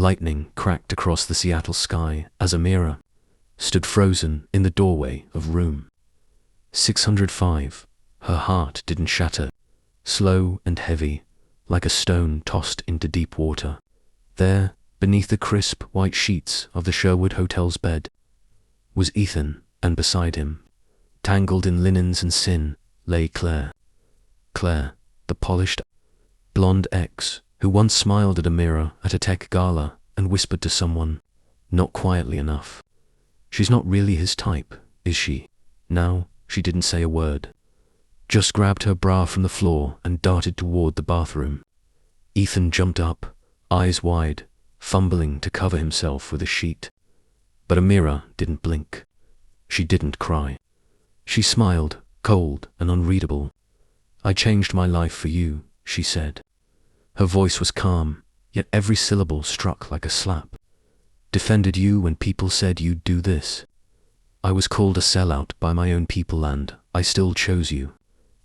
Lightning cracked across the Seattle sky as Amira stood frozen in the doorway of room 605. Her heart didn't shatter. Slow and heavy, like a stone tossed into deep water. There, beneath the crisp white sheets of the Sherwood Hotel's bed, was Ethan, and beside him, tangled in linens and sin, lay Claire. Claire, the polished, blonde ex, who once smiled at Amira at a tech gala and whispered to someone, not quietly enough, "She's not really his type, is she?" Now, she didn't say a word. Just grabbed her bra from the floor and darted toward the bathroom. Ethan jumped up, eyes wide, fumbling to cover himself with a sheet. But Amira didn't blink. She didn't cry. She smiled, cold and unreadable. "I changed my life for you," she said. Her voice was calm, yet every syllable struck like a slap. "Defended you when people said you'd do this. I was called a sellout by my own people and I still chose you.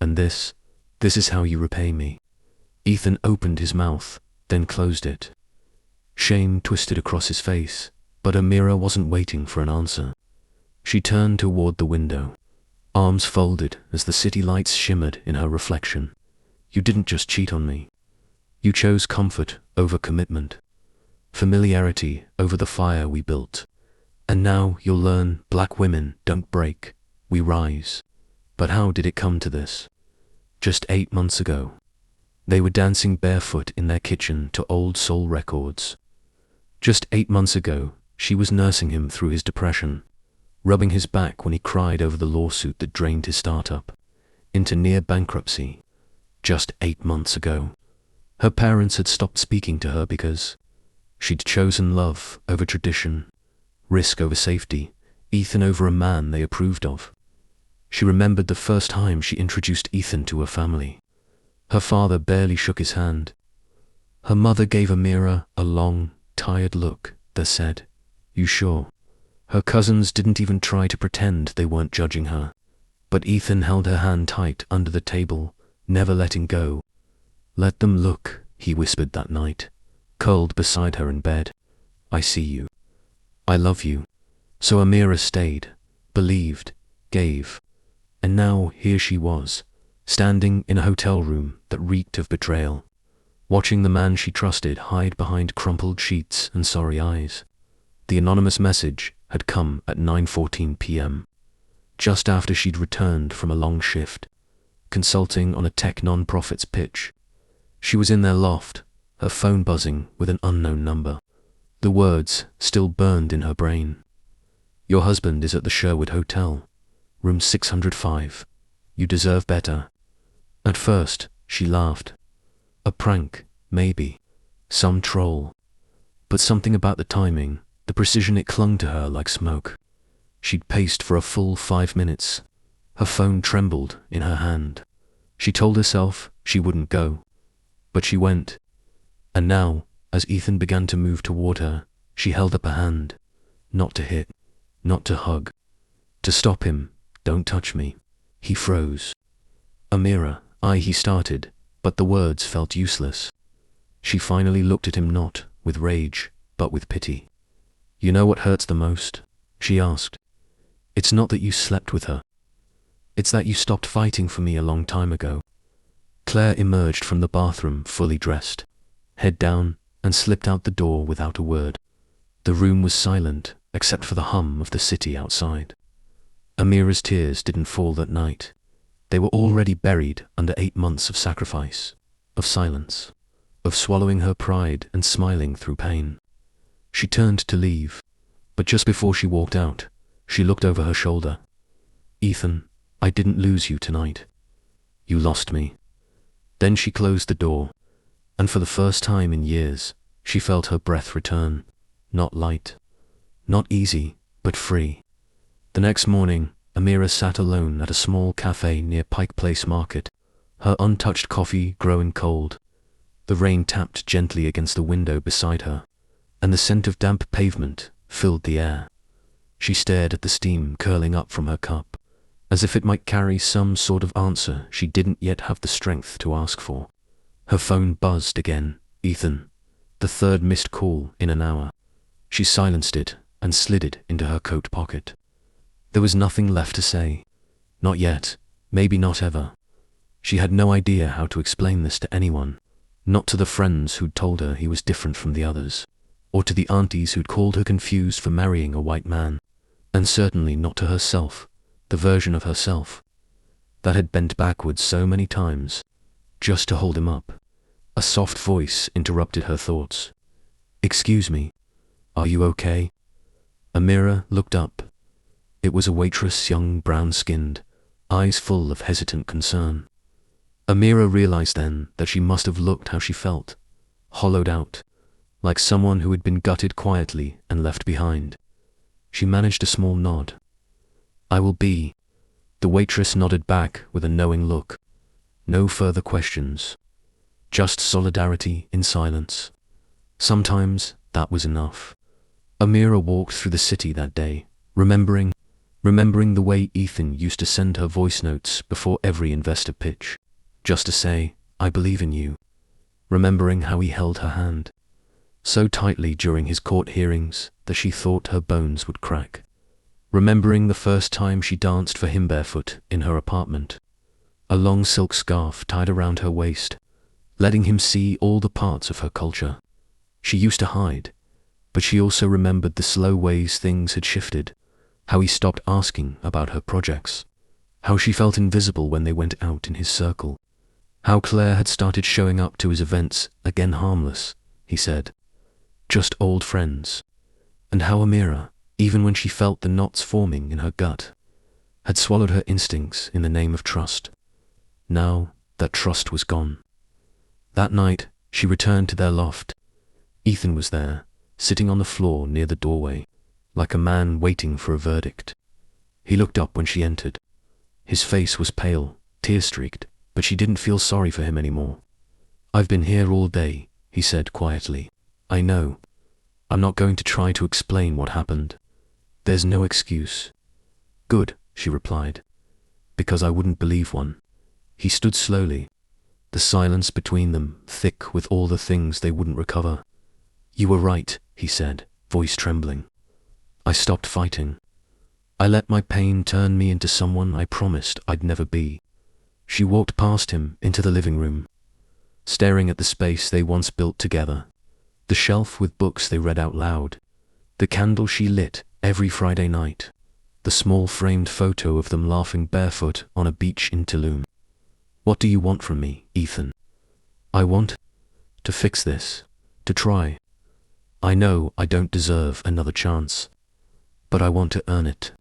And this is how you repay me." Ethan opened his mouth, then closed it. Shame twisted across his face, but Amira wasn't waiting for an answer. She turned toward the window, arms folded as the city lights shimmered in her reflection. "You didn't just cheat on me. You chose comfort over commitment, familiarity over the fire we built. And now you'll learn black women don't break, we rise." But how did it come to this? Just 8 months ago, they were dancing barefoot in their kitchen to old soul records. Just 8 months ago, she was nursing him through his depression, rubbing his back when he cried over the lawsuit that drained his startup into near bankruptcy. Just 8 months ago, her parents had stopped speaking to her because she'd chosen love over tradition, risk over safety, Ethan over a man they approved of. She remembered the first time she introduced Ethan to her family. Her father barely shook his hand. Her mother gave Amira a long, tired look that said, "You sure?" Her cousins didn't even try to pretend they weren't judging her. But Ethan held her hand tight under the table, never letting go. "Let them look," he whispered that night, curled beside her in bed. "I see you. I love you." So Amira stayed, believed, gave. And now here she was, standing in a hotel room that reeked of betrayal, watching the man she trusted hide behind crumpled sheets and sorry eyes. The anonymous message had come at 9:14 p.m., just after she'd returned from a long shift, consulting on a tech non-profit's pitch. She was in their loft, her phone buzzing with an unknown number. The words still burned in her brain. "Your husband is at the Sherwood Hotel, room 605. You deserve better." At first, she laughed. A prank, maybe. Some troll. But something about the timing, the precision, it clung to her like smoke. She'd paced for a full 5 minutes. Her phone trembled in her hand. She told herself she wouldn't go. But she went. And now, as Ethan began to move toward her, she held up a hand. Not to hit, not to hug. To stop him. "Don't touch me." He froze. "Amira," he started, but the words felt useless. She finally looked at him, not with rage, but with pity. "You know what hurts the most?" she asked. "It's not that you slept with her. It's that you stopped fighting for me a long time ago." Claire emerged from the bathroom fully dressed, head down, and slipped out the door without a word. The room was silent, except for the hum of the city outside. Amira's tears didn't fall that night. They were already buried under 8 months of sacrifice, of silence, of swallowing her pride and smiling through pain. She turned to leave, but just before she walked out, she looked over her shoulder. "Ethan, I didn't lose you tonight. You lost me." Then she closed the door, and for the first time in years, she felt her breath return. Not light, not easy, but free. The next morning, Amira sat alone at a small cafe near Pike Place Market, her untouched coffee growing cold. The rain tapped gently against the window beside her, and the scent of damp pavement filled the air. She stared at the steam curling up from her cup, as if it might carry some sort of answer she didn't yet have the strength to ask for. Her phone buzzed again. "Ethan." The third missed call in an hour. She silenced it and slid it into her coat pocket. There was nothing left to say. Not yet, maybe not ever. She had no idea how to explain this to anyone. Not to the friends who'd told her he was different from the others, or to the aunties who'd called her confused for marrying a white man, and certainly not to herself, the version of herself that had bent backwards so many times, just to hold him up. A soft voice interrupted her thoughts. "Excuse me, are you okay?" Amira looked up. It was a waitress, young, brown-skinned, eyes full of hesitant concern. Amira realized then that she must have looked how she felt, hollowed out, like someone who had been gutted quietly and left behind. She managed a small nod. "I will be." The waitress nodded back with a knowing look. No further questions. Just solidarity in silence. Sometimes that was enough. Amira walked through the city that day, remembering the way Ethan used to send her voice notes before every investor pitch, just to say, "I believe in you." Remembering how he held her hand so tightly during his court hearings that she thought her bones would crack. Remembering the first time she danced for him barefoot in her apartment, a long silk scarf tied around her waist, letting him see all the parts of her culture she used to hide. But she also remembered the slow ways things had shifted, how he stopped asking about her projects, how she felt invisible when they went out in his circle, how Claire had started showing up to his events again, harmless, he said, just old friends, and how Amira, even when she felt the knots forming in her gut, had swallowed her instincts in the name of trust. Now that trust was gone. That night, she returned to their loft. Ethan was there, sitting on the floor near the doorway, like a man waiting for a verdict. He looked up when she entered. His face was pale, tear-streaked, but she didn't feel sorry for him anymore. "I've been here all day," he said quietly. "I know. I'm not going to try to explain what happened. There's no excuse." "Good," she replied, "because I wouldn't believe one." He stood slowly, the silence between them thick with all the things they wouldn't recover. "You were right," he said, voice trembling. "I stopped fighting. I let my pain turn me into someone I promised I'd never be." She walked past him into the living room, staring at the space they once built together, the shelf with books they read out loud, the candle she lit every Friday night, the small framed photo of them laughing barefoot on a beach in Tulum. "What do you want from me, Ethan?" "I want to fix this, to try. I know I don't deserve another chance, but I want to earn it.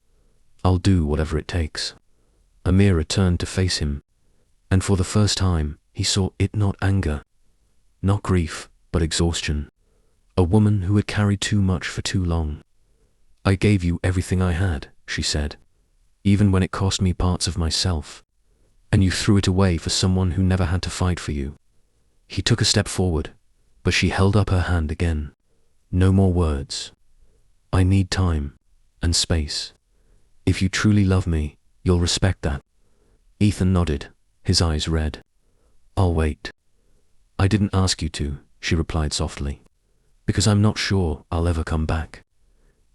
I'll do whatever it takes." Amira turned to face him, and for the first time, he saw it not anger, not grief, but exhaustion. A woman who had carried too much for too long. "I gave you everything I had," she said, "even when it cost me parts of myself. And you threw it away for someone who never had to fight for you." He took a step forward, but she held up her hand again. "No more words. I need time and space. If you truly love me, you'll respect that." Ethan nodded, his eyes red. "I'll wait." "I didn't ask you to," she replied softly, "because I'm not sure I'll ever come back."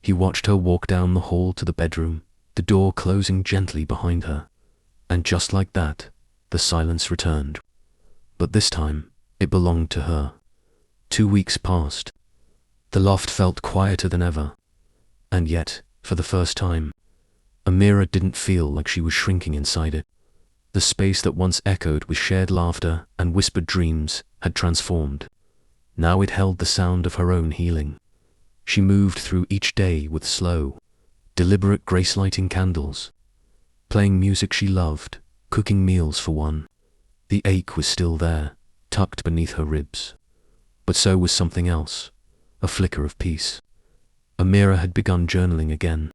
He watched her walk down the hall to the bedroom, the door closing gently behind her. And just like that, the silence returned. But this time, it belonged to her. 2 weeks passed. The loft felt quieter than ever. And yet, for the first time, Amira didn't feel like she was shrinking inside it. The space that once echoed with shared laughter and whispered dreams had transformed. Now it held the sound of her own healing. She moved through each day with slow, deliberate grace-lighting candles, playing music she loved, cooking meals for one. The ache was still there, tucked beneath her ribs. But so was something else, a flicker of peace. Amira had begun journaling again,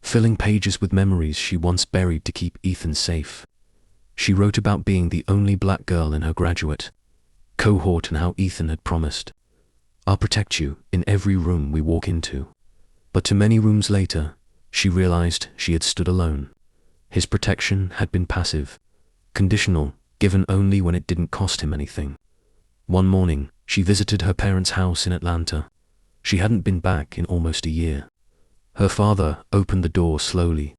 filling pages with memories she once buried to keep Ethan safe. She wrote about being the only black girl in her graduate cohort and how Ethan had promised, "I'll protect you in every room we walk into." But too many rooms later, she realized she had stood alone. His protection had been passive, conditional, given only when it didn't cost him anything. One morning, She visited her parents' house in Atlanta. She hadn't been back in almost a year. Her father opened the door slowly,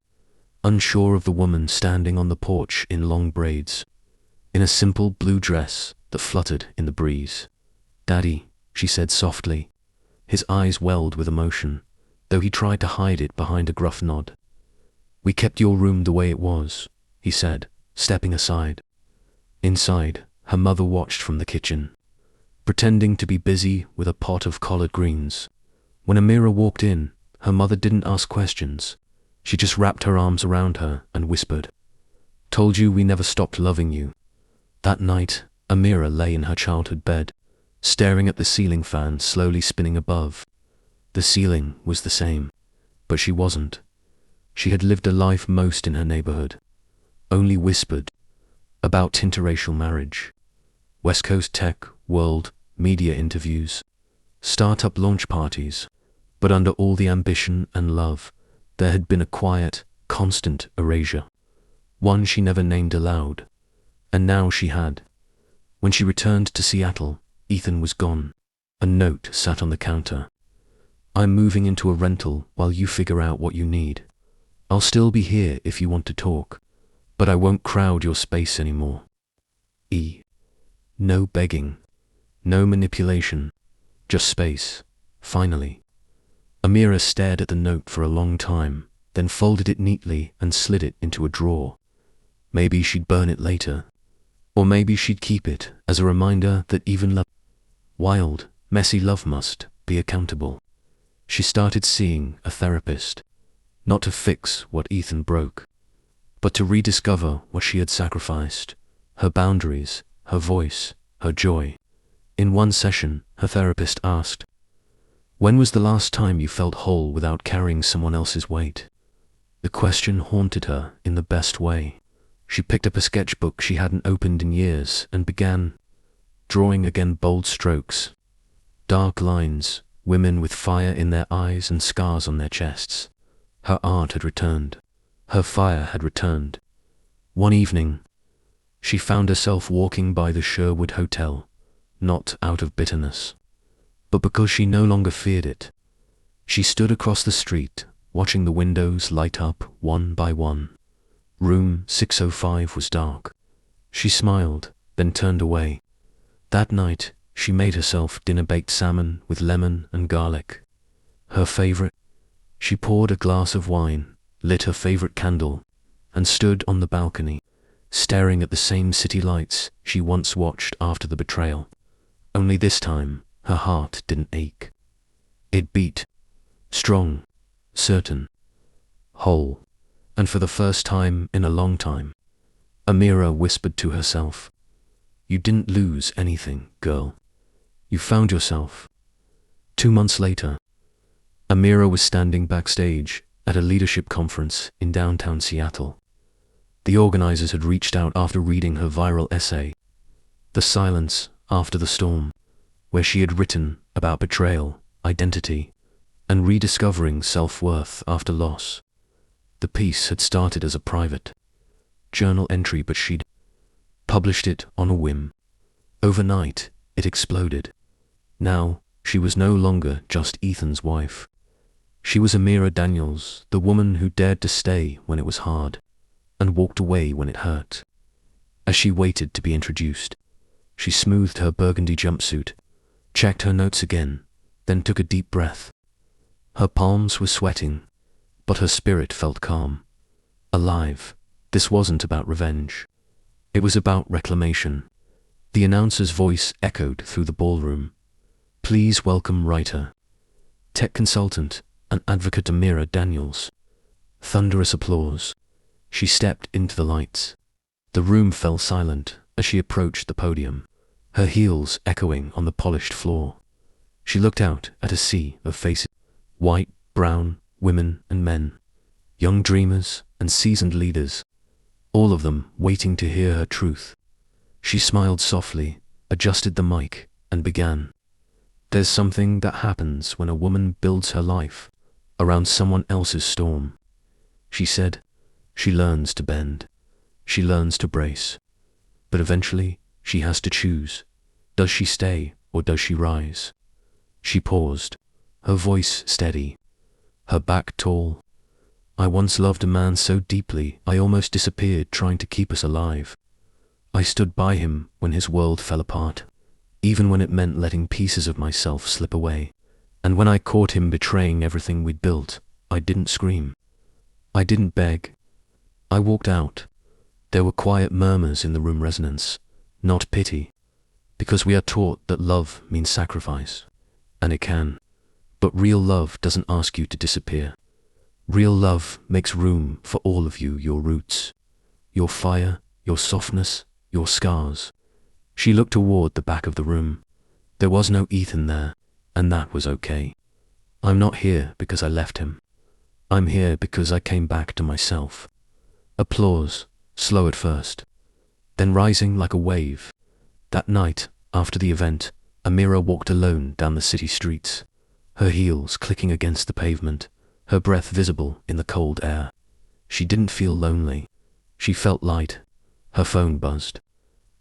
unsure of the woman standing on the porch in long braids, in a simple blue dress that fluttered in the breeze. "Daddy," she said softly. His eyes welled with emotion, though he tried to hide it behind a gruff nod. "We kept your room the way it was," he said, stepping aside. Inside, her mother watched from the kitchen, pretending to be busy with a pot of collard greens. When Amira walked in, her mother didn't ask questions. She just wrapped her arms around her and whispered, "Told you we never stopped loving you." That night, Amira lay in her childhood bed, staring at the ceiling fan slowly spinning above. The ceiling was the same, but she wasn't. She had lived a life most in her neighborhood, only whispered about interracial marriage, West Coast tech, world, media interviews, startup launch parties, but under all the ambition and love, there had been a quiet, constant erasure, one she never named aloud. And now she had. When she returned to Seattle, Ethan was gone. A note sat on the counter. "I'm moving into a rental while you figure out what you need. I'll still be here if you want to talk, but I won't crowd your space anymore. E. No begging, no manipulation, just space, finally." Amira stared at the note for a long time, then folded it neatly and slid it into a drawer. Maybe she'd burn it later, or maybe she'd keep it as a reminder that even wild, messy love must be accountable. She started seeing a therapist, not to fix what Ethan broke, but to rediscover what she had sacrificed, her boundaries, her voice, her joy. In one session, her therapist asked, "When was the last time you felt whole without carrying someone else's weight?" The question haunted her in the best way. She picked up a sketchbook she hadn't opened in years and began drawing again. Bold strokes, dark lines, women with fire in their eyes and scars on their chests. Her art had returned. Her fire had returned. One evening, she found herself walking by the Sherwood Hotel, not out of bitterness, but because she no longer feared it. She stood across the street, watching the windows light up one by one. Room 605 was dark. She smiled, then turned away. That night, she made herself dinner-baked salmon with lemon and garlic. Her favorite. She poured a glass of wine, lit her favorite candle, and stood on the balcony, staring at the same city lights she once watched after the betrayal. Only this time, her heart didn't ache. It beat. Strong, certain, whole. And for the first time in a long time, Amira whispered to herself, "You didn't lose anything, girl. You found yourself." 2 months later, Amira was standing backstage at a leadership conference in downtown Seattle. The organizers had reached out after reading her viral essay, "The Silence After the Storm," where she had written about betrayal, identity, and rediscovering self-worth after loss. The piece had started as a private journal entry, but she'd published it on a whim. Overnight, it exploded. Now, she was no longer just Ethan's wife. She was Amira Daniels, the woman who dared to stay when it was hard, and walked away when it hurt. As she waited to be introduced, she smoothed her burgundy jumpsuit, checked her notes again, then took a deep breath. Her palms were sweating, but her spirit felt calm, alive. This wasn't about revenge. It was about reclamation. The announcer's voice echoed through the ballroom. "Please welcome writer, tech consultant, and advocate Amira Daniels." Thunderous applause. She stepped into the lights. The room fell silent as she approached the podium, her heels echoing on the polished floor. She looked out at a sea of faces, white, brown, women and men, young dreamers and seasoned leaders, all of them waiting to hear her truth. She smiled softly, adjusted the mic, and began. "There's something that happens when a woman builds her life around someone else's storm," she said. "She learns to bend. She learns to brace. But eventually, she has to choose. Does she stay or does she rise? She paused, her voice steady, her back tall. I once loved a man so deeply I almost disappeared trying to keep us alive. I stood by him when his world fell apart, even when it meant letting pieces of myself slip away. And when I caught him betraying everything we'd built, I didn't scream. I didn't beg. I walked out. There were quiet murmurs in the room resonance, not pity, because we are taught that love means sacrifice, and it can. But real love doesn't ask you to disappear. Real love makes room for all of you, your roots, your fire, your softness, your scars. She looked toward the back of the room. There was no Ethan there, and that was okay. I'm not here because I left him. I'm here because I came back to myself. Applause, slow at first, then rising like a wave. That night, after the event, Amira walked alone down the city streets, her heels clicking against the pavement, her breath visible in the cold air. She didn't feel lonely. She felt light. Her phone buzzed.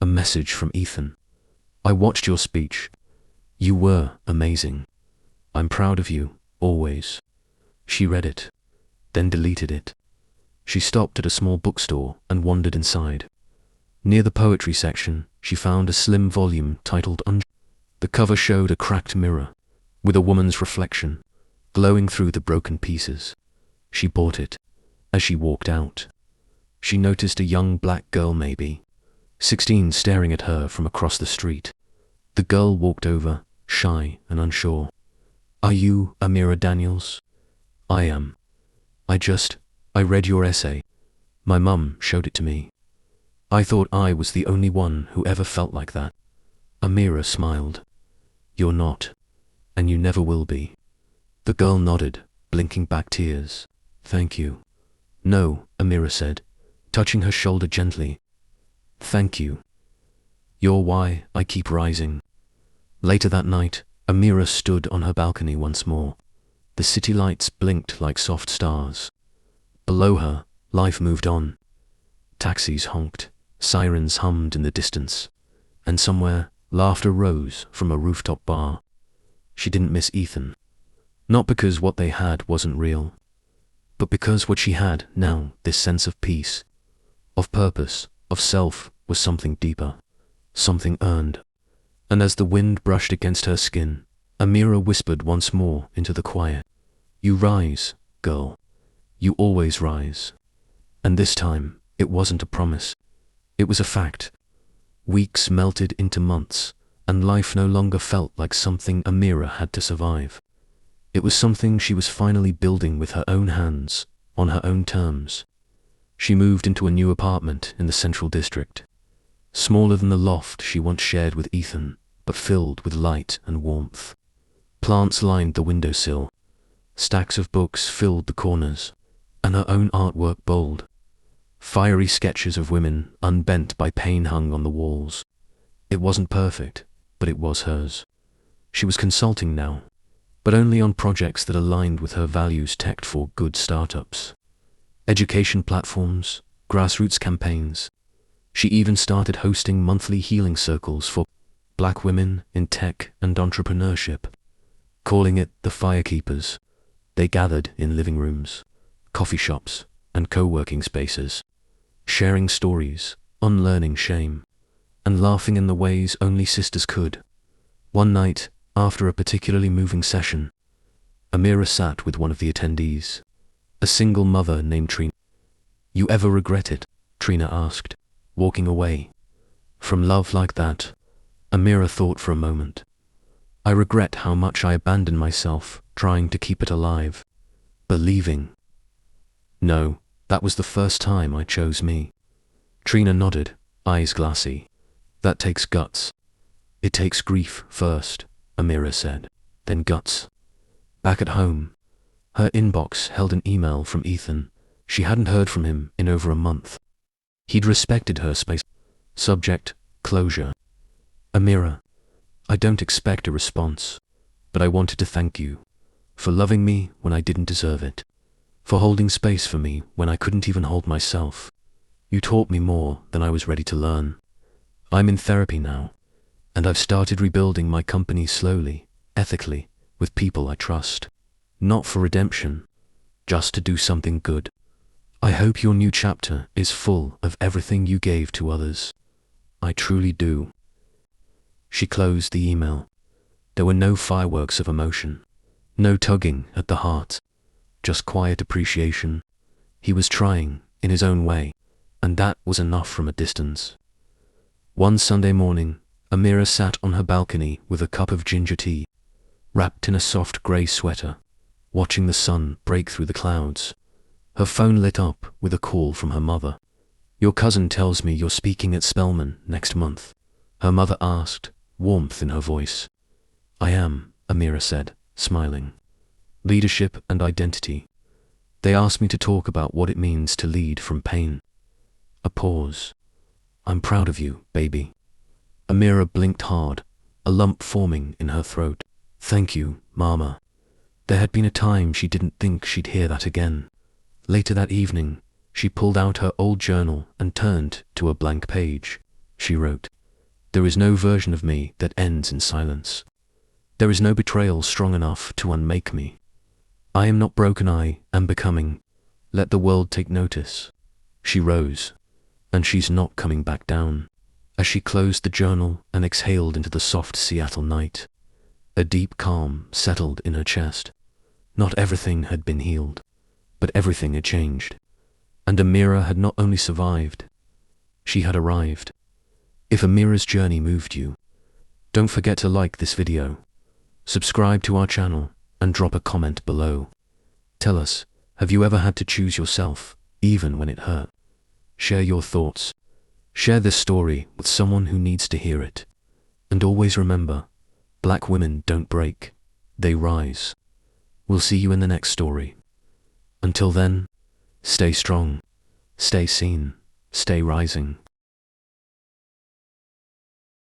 A message from Ethan. I watched your speech. You were amazing. I'm proud of you, always. She read it, then deleted it. She stopped at a small bookstore and wandered inside. Near the poetry section, she found a slim volume titled The cover showed a cracked mirror, with a woman's reflection, glowing through the broken pieces. She bought it. As she walked out, she noticed a young black girl, maybe 16, staring at her from across the street. The girl walked over, shy and unsure. Are you Amira Daniels? I am. I read your essay. My mum showed it to me. I thought I was the only one who ever felt like that. Amira smiled. You're not, and you never will be. The girl nodded, blinking back tears. Thank you. No, Amira said, touching her shoulder gently. Thank you. You're why I keep rising. Later that night, Amira stood on her balcony once more. The city lights blinked like soft stars. Below her, life moved on. Taxis honked, sirens hummed in the distance, and somewhere, laughter rose from a rooftop bar. She didn't miss Ethan. Not because what they had wasn't real, but because what she had now, this sense of peace, of purpose, of self, was something deeper, something earned. And as the wind brushed against her skin, Amira whispered once more into the quiet. You rise, girl. You always rise. And this time, it wasn't a promise. It was a fact. Weeks melted into months, and life no longer felt like something Amira had to survive. It was something she was finally building with her own hands, on her own terms. She moved into a new apartment in the Central District, smaller than the loft she once shared with Ethan, but filled with light and warmth. Plants lined the windowsill. Stacks of books filled the corners, and her own artwork bold. Fiery sketches of women, unbent by pain, hung on the walls. It wasn't perfect, but it was hers. She was consulting now, but only on projects that aligned with her values. Tech for good startups, education platforms, grassroots campaigns. She even started hosting monthly healing circles for Black women in tech and entrepreneurship, calling it the Firekeepers. They gathered in living rooms, coffee shops, and co-working spaces, sharing stories, unlearning shame, and laughing in the ways only sisters could. One night, after a particularly moving session, Amira sat with one of the attendees, a single mother named Trina. You ever regret it? Trina asked, walking away. From love like that? Amira thought for a moment. I regret how much I abandoned myself, trying to keep it alive, believing. No, that was the first time I chose me. Trina nodded, eyes glassy. That takes guts. It takes grief first, Amira said, then guts. Back at home, her inbox held an email from Ethan. She hadn't heard from him in over a month. He'd respected her space. Subject, closure. Amira, I don't expect a response, but I wanted to thank you for loving me when I didn't deserve it, for holding space for me when I couldn't even hold myself. You taught me more than I was ready to learn. I'm in therapy now, And I've started rebuilding my company slowly, ethically, with people I trust. Not for redemption, just to do something good. I hope your new chapter is full of everything you gave to others. I truly do. She closed the email. There were no fireworks of emotion, no tugging at the heart, just quiet appreciation. He was trying, in his own way, and that was enough from a distance. One Sunday morning, Amira sat on her balcony with a cup of ginger tea, wrapped in a soft grey sweater, watching the sun break through the clouds. Her phone lit up with a call from her mother. "Your cousin tells me you're speaking at Spelman next month," her mother asked, warmth in her voice. "I am," Amira said, smiling. "Leadership and identity. They asked me to talk about what it means to lead from pain." A pause. "I'm proud of you, baby." Amira blinked hard, a lump forming in her throat. "Thank you, Mama." There had been a time she didn't think she'd hear that again. Later that evening, she pulled out her old journal and turned to a blank page. She wrote, "There is no version of me that ends in silence. There is no betrayal strong enough to unmake me. I am not broken, I am becoming. Let the world take notice." She rose, and she's not coming back down. As she closed the journal and exhaled into the soft Seattle night, a deep calm settled in her chest. Not everything had been healed, but everything had changed. And Amira had not only survived, she had arrived. If Amira's journey moved you, don't forget to like this video, subscribe to our channel, and drop a comment below. Tell us, have you ever had to choose yourself, even when it hurt? Share your thoughts. Share this story with someone who needs to hear it. And always remember, Black women don't break, they rise. We'll see you in the next story. Until then, stay strong, stay seen, stay rising.